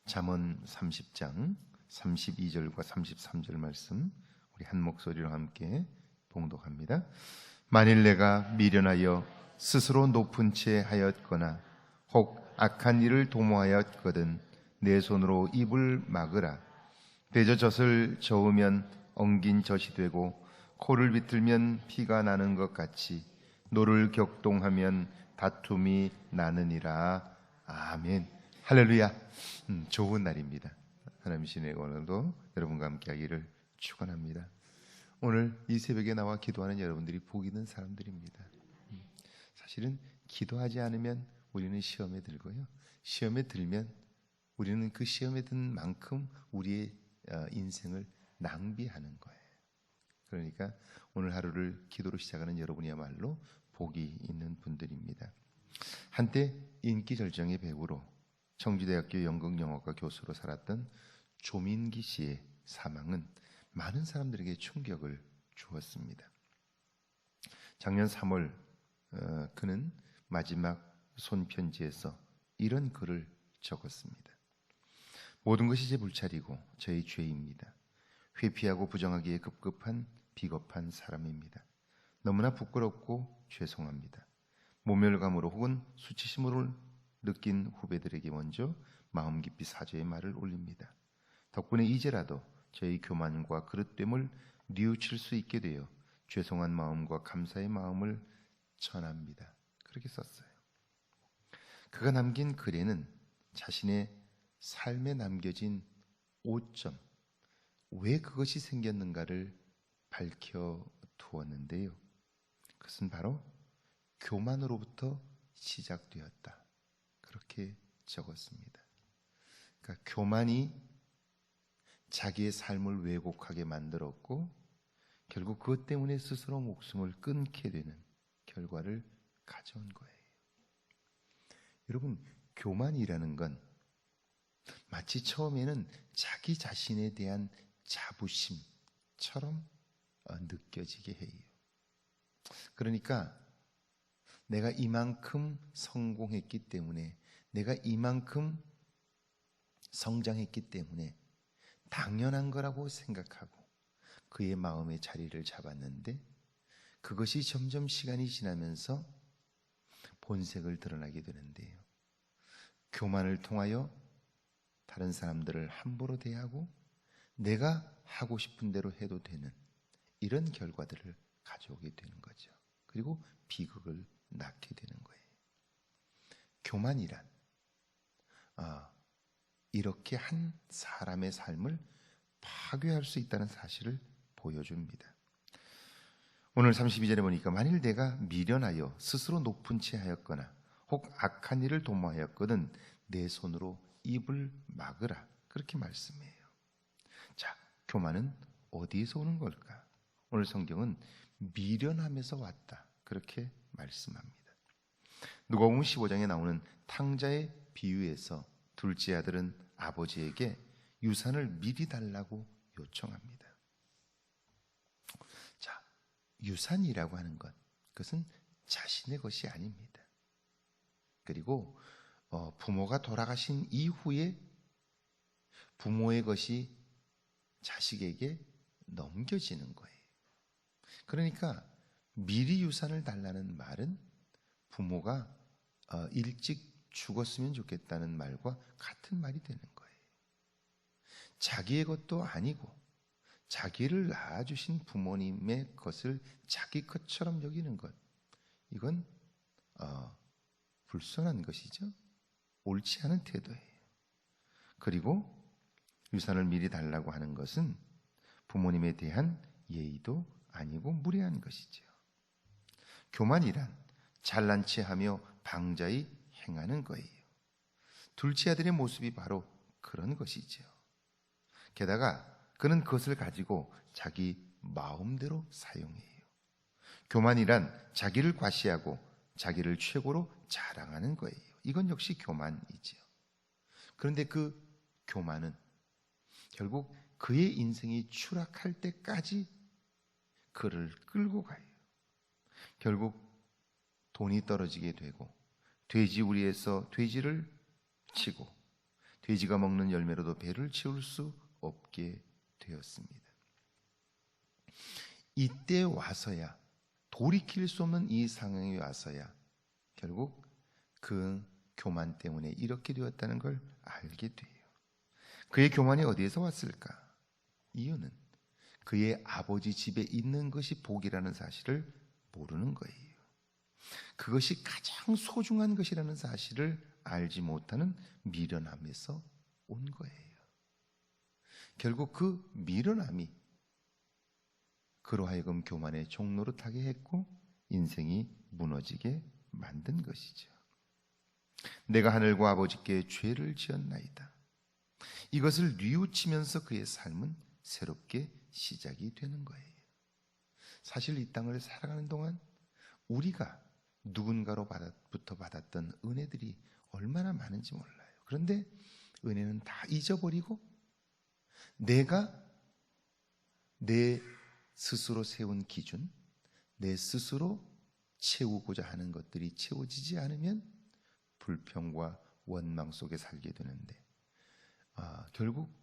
잠언 30장 32절과 33절 말씀 우리 한 목소리로 함께 봉독합니다. 만일 내가 미련하여 스스로 높은 채 하였거나 혹 악한 일을 도모하였거든 내 손으로 입을 막으라. 대저 젖을 저으면 엉긴 젖이 되고 코를 비틀면 피가 나는 것 같이 노를 격동하면 다툼이 나느니라. 아멘. 할렐루야. 좋은 날입니다. 하나님 신의 오늘도 여러분과 함께 하기를 축원합니다. 오늘 이 새벽에 나와 기도하는 여러분들이 복 있는 사람들입니다. 사실은 기도하지 않으면 우리는 시험에 들고요, 시험에 들면 우리는 그 시험에 든 만큼 우리의 인생을 낭비하는 거예요. 그러니까 오늘 하루를 기도로 시작하는 여러분이야말로 복이 있는 분들입니다. 한때 인기절정의 배우로 청주대학교 연극영화과 교수로 살았던 조민기 씨의 사망은 많은 사람들에게 충격을 주었습니다. 작년 3월 그는 마지막 손편지에서 이런 글을 적었습니다. 모든 것이 제 불찰이고 저의 죄입니다. 회피하고 부정하기에 급급한 비겁한 사람입니다. 너무나 부끄럽고 죄송합니다. 모멸감으로 혹은 수치심으로 느낀 후배들에게 먼저 마음 깊이 사죄의 말을 올립니다. 덕분에 이제라도 저희 교만과 그릇됨을 뉘우칠 수 있게 되어 죄송한 마음과 감사의 마음을 전합니다. 그렇게 썼어요. 그가 남긴 글에는 자신의 삶에 남겨진 오점, 왜 그것이 생겼는가를 밝혀두었는데요. 그것은 바로 교만으로부터 시작되었다. 그렇게 적었습니다. 그러니까 교만이 자기의 삶을 왜곡하게 만들었고 결국 그것 때문에 스스로 목숨을 끊게 되는 결과를 가져온 거예요. 여러분, 교만이라는 건 마치 처음에는 자기 자신에 대한 자부심처럼 느껴지게 해요. 그러니까 내가 이만큼 성공했기 때문에, 내가 이만큼 성장했기 때문에 당연한 거라고 생각하고 그의 마음의 자리를 잡았는데, 그것이 점점 시간이 지나면서 본색을 드러나게 되는데요. 교만을 통하여 다른 사람들을 함부로 대하고 내가 하고 싶은 대로 해도 되는 이런 결과들을 가져오게 되는 거죠. 그리고 비극을 낳게 되는 거예요. 교만이란 이렇게 한 사람의 삶을 파괴할 수 있다는 사실을 보여줍니다. 오늘 32절에 보니까 만일 내가 미련하여 스스로 높은 채 하였거나 혹 악한 일을 도모하였거든 내 손으로 입을 막으라. 그렇게 말씀해요. 자, 교만은 어디에서 오는 걸까? 오늘 성경은 미련함에서 왔다. 그렇게 말씀합니다. 누가복음 15장에 나오는 탕자의 비유에서 둘째 아들은 아버지에게 유산을 미리 달라고 요청합니다. 자, 유산이라고 하는 것, 그것은 자신의 것이 아닙니다. 그리고 부모가 돌아가신 이후에 부모의 것이 자식에게 넘겨지는 거예요. 그러니까 미리 유산을 달라는 말은 부모가 일찍 죽었으면 좋겠다는 말과 같은 말이 되는 거예요. 자기의 것도 아니고 자기를 낳아주신 부모님의 것을 자기 것처럼 여기는 것, 이건 불순한 것이죠. 옳지 않은 태도예요. 그리고 유산을 미리 달라고 하는 것은 부모님에 대한 예의도 아니고 무례한 것이죠. 교만이란 잘난 체하며 방자히 행하는 거예요. 둘째 아들의 모습이 바로 그런 것이죠. 게다가 그는 그것을 가지고 자기 마음대로 사용해요. 교만이란 자기를 과시하고 자기를 최고로 자랑하는 거예요. 이건 역시 교만이죠. 그런데 그 교만은 결국 그의 인생이 추락할 때까지 그를 끌고 가요. 결국 돈이 떨어지게 되고 돼지우리에서 돼지를 치고 돼지가 먹는 열매로도 배를 채울 수 없게 되었습니다. 이때 와서야, 돌이킬 수 없는 이 상황에 와서야 결국 그 교만 때문에 이렇게 되었다는 걸 알게 돼요. 그의 교만이 어디에서 왔을까? 이유는 그의 아버지 집에 있는 것이 복이라는 사실을 모르는 거예요. 그것이 가장 소중한 것이라는 사실을 알지 못하는 미련함에서 온 거예요. 결국 그 미련함이 그로 하여금 교만의 종로로 타게 했고 인생이 무너지게 만든 것이죠. 내가 하늘과 아버지께 죄를 지었나이다. 이것을 뉘우치면서 그의 삶은 새롭게 시작이 되는 거예요. 사실 이 땅을 살아가는 동안 우리가 누군가로부터 받았던 은혜들이 얼마나 많은지 몰라요. 그런데 은혜는 다 잊어버리고 내가 내 스스로 세운 기준, 내 스스로 채우고자 하는 것들이 채워지지 않으면 불평과 원망 속에 살게 되는데 결국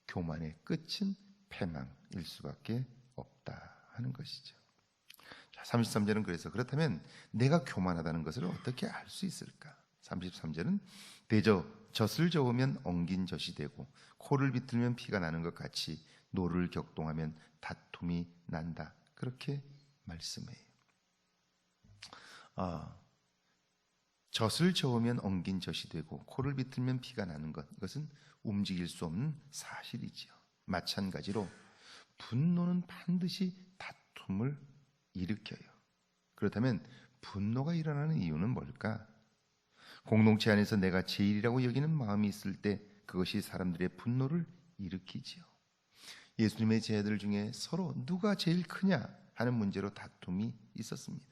교만의 끝은 패망일 수밖에 없다 하는 것이죠. 자, 33절은 그래서 그렇다면 내가 교만하다는 것을 어떻게 알 수 있을까? 33절은 젖을 저으면 엉긴 젖이 되고 코를 비틀면 피가 나는 것 같이 노를 격동하면 다툼이 난다. 그렇게 말씀해요. 젖을 저으면 엉긴 젖이 되고 코를 비틀면 피가 나는 것, 이것은 움직일 수 없는 사실이지요. 마찬가지로 분노는 반드시 다툼을 일으켜요. 그렇다면 분노가 일어나는 이유는 뭘까? 공동체 안에서 내가 제일이라고 여기는 마음이 있을 때 그것이 사람들의 분노를 일으키지요. 예수님의 제자들 중에 서로 누가 제일 크냐 하는 문제로 다툼이 있었습니다.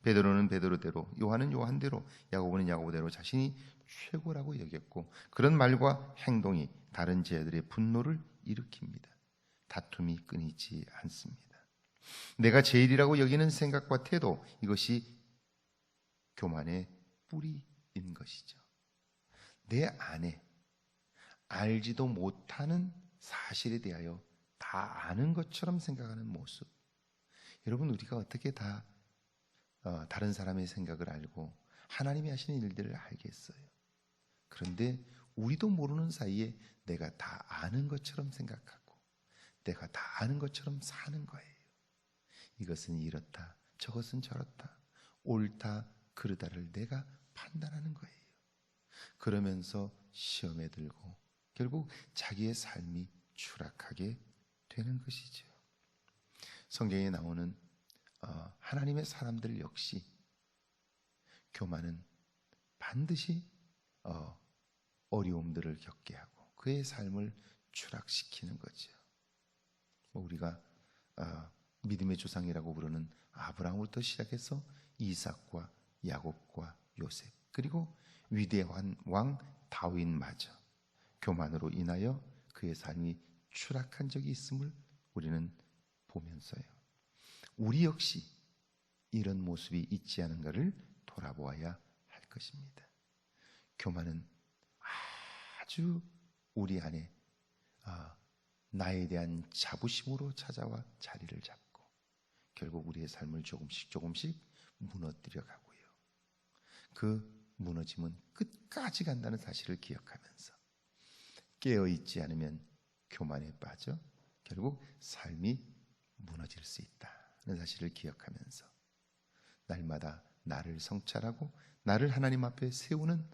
베드로는 베드로대로, 요한은 요한대로, 야고보는 야고보대로 자신이 최고라고 여겼고 그런 말과 행동이 다른 제자들의 분노를 일으킵니다. 다툼이 끊이지 않습니다. 내가 제일이라고 여기는 생각과 태도, 이것이 교만의 뿌리인 것이죠. 내 안에 알지도 못하는 사실에 대하여 다 아는 것처럼 생각하는 모습. 여러분, 우리가 어떻게 다 다른 사람의 생각을 알고 하나님이 하시는 일들을 알겠어요. 그런데 우리도 모르는 사이에 내가 다 아는 것처럼 생각하고 내가 다 아는 것처럼 사는 거예요. 이것은 이렇다, 저것은 저렇다, 옳다, 그르다를 내가 판단하는 거예요. 그러면서 시험에 들고 결국 자기의 삶이 추락하게 되는 것이죠. 성경에 나오는 하나님의 사람들 역시 교만은 반드시 어려움들을 겪게 하고 그의 삶을 추락시키는 거죠. 우리가 믿음의 조상이라고 부르는 아브라함부터 시작해서 이삭과 야곱과 요셉, 그리고 위대한 왕 다윗마저 교만으로 인하여 그의 삶이 추락한 적이 있음을 우리는 보면서요, 우리 역시 이런 모습이 있지 않은가를 돌아보아야 할 것입니다. 교만은 아주 우리 안에 나에 대한 자부심으로 찾아와 자리를 잡고 결국 우리의 삶을 조금씩 무너뜨려 가고요. 그 무너짐은 끝까지 간다는 사실을 기억하면서 깨어있지 않으면 교만에 빠져 결국 삶이 무너질 수 있다는 사실을 기억하면서 날마다 나를 성찰하고 나를 하나님 앞에 세우는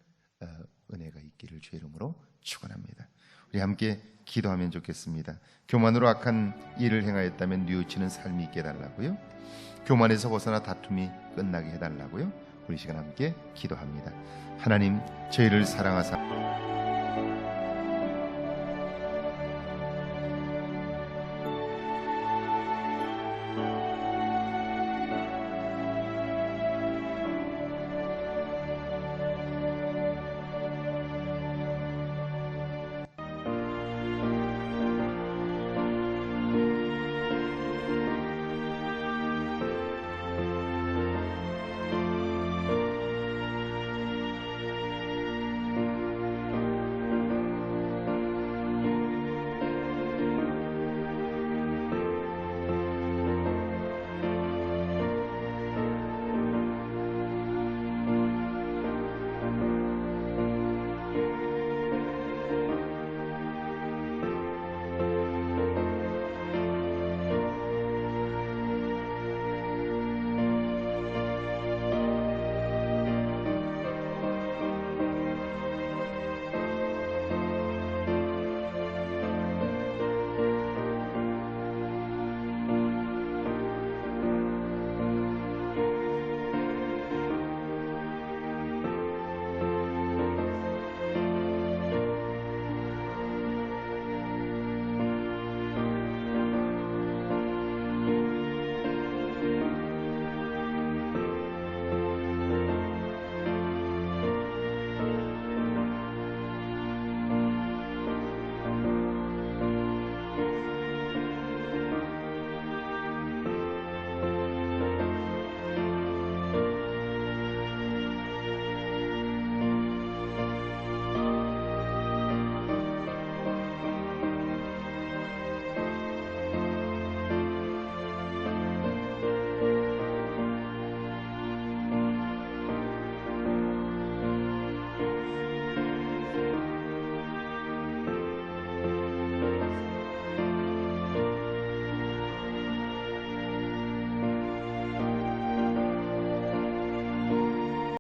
은혜가 있기를 주의 이름으로 축원합니다. 우리 함께 기도하면 좋겠습니다. 교만으로 악한 일을 행하였다면 뉘우치는 삶이 있게 해달라고요. 교만에서 벗어나 다툼이 끝나게 해달라고요. 우리 시간 함께 기도합니다. 하나님, 저희를 사랑하사